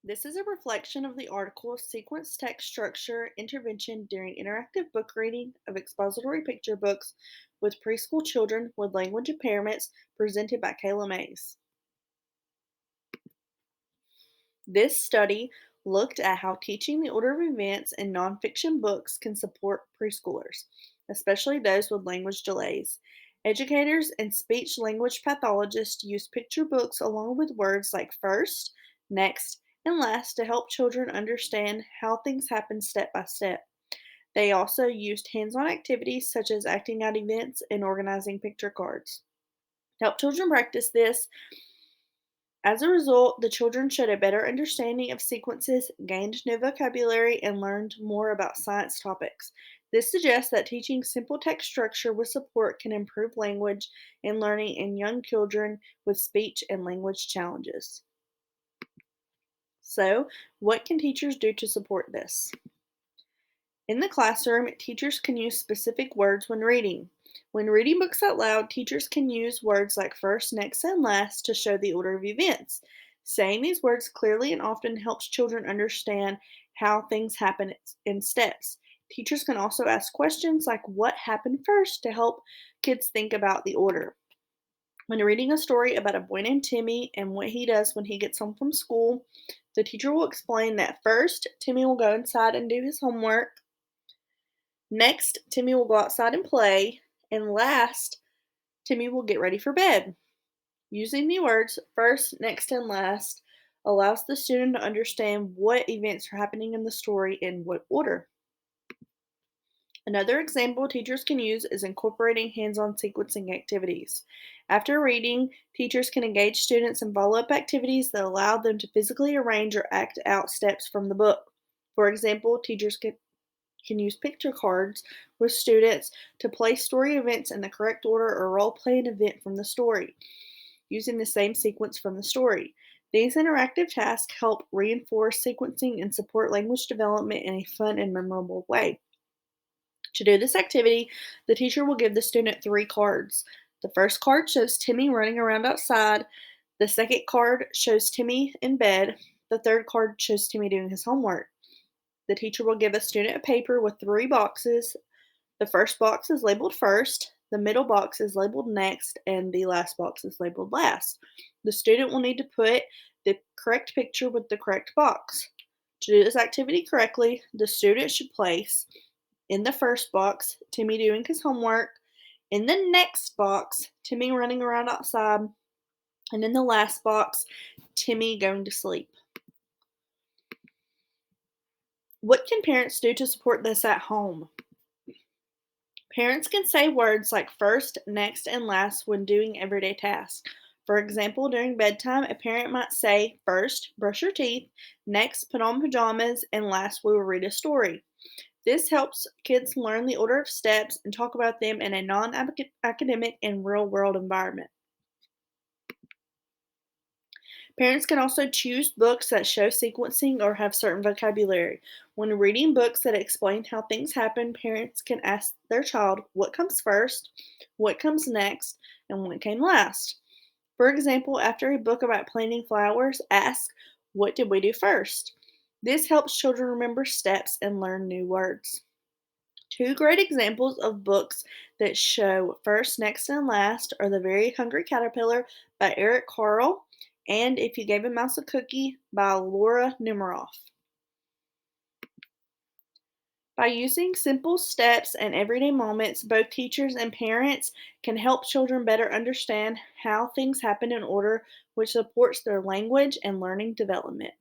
This is a reflection of the article Sequence Text Structure Intervention During Interactive Book Reading of Expository Picture Books with Preschool Children with Language Impairments, presented by Kayla Mays. This study looked at how teaching the order of events in nonfiction books can support preschoolers, especially those with language delays. Educators and speech language pathologists use picture books along with words like first, next, and last to help children understand how things happen step by step. They also used hands on activities such as acting out events and organizing picture cards. To help children practice this, as a result, the children showed a better understanding of sequences, gained new vocabulary, and learned more about science topics. This suggests that teaching simple text structure with support can improve language and learning in young children with speech and language challenges. So, what can teachers do to support this? In the classroom, teachers can use specific words when reading. When reading books out loud, teachers can use words like first, next, and last to show the order of events. Saying these words clearly and often helps children understand how things happen in steps. Teachers can also ask questions like what happened first to help kids think about the order. When reading a story about a boy named Timmy and what he does when he gets home from school, the teacher will explain that first, Timmy will go inside and do his homework. Next, Timmy will go outside and play. And last, Timmy will get ready for bed. Using the words first, next, and last allows the student to understand what events are happening in the story in what order. Another example teachers can use is incorporating hands on sequencing activities. After reading, teachers can engage students in follow up activities that allow them to physically arrange or act out steps from the book. For example, teachers can use picture cards with students to place story events in the correct order or role play an event from the story, using the same sequence from the story. These interactive tasks help reinforce sequencing and support language development in a fun and memorable way. To do this activity, the teacher will give the student three cards. The first card shows Timmy running around outside. The second card shows Timmy in bed. The third card shows Timmy doing his homework. The teacher will give a student a paper with three boxes. The first box is labeled first, the middle box is labeled next, and the last box is labeled last. The student will need to put the correct picture with the correct box. To do this activity correctly, the student should place in the first box Timmy doing his homework, in the next box Timmy running around outside, and in the last box Timmy going to sleep. What can parents do to support this at home? Parents can say words like first, next, and last when doing everyday tasks. For example, during bedtime, a parent might say, first, brush your teeth, next, put on pajamas, and last, we will read a story. This helps kids learn the order of steps and talk about them in a non academic and real world environment. Parents can also choose books that show sequencing or have certain vocabulary. When reading books that explain how things happen, parents can ask their child what comes first, what comes next, and what came last. For example, after a book about planting flowers, ask, what did we do first? This helps children remember steps and learn new words. Two great examples of books that show first, next, and last are The Very Hungry Caterpillar by Eric Carle and If You Gave a Mouse a Cookie by Laura Numeroff. By using simple steps and everyday moments, both teachers and parents can help children better understand how things happen in order, which supports their language and learning development.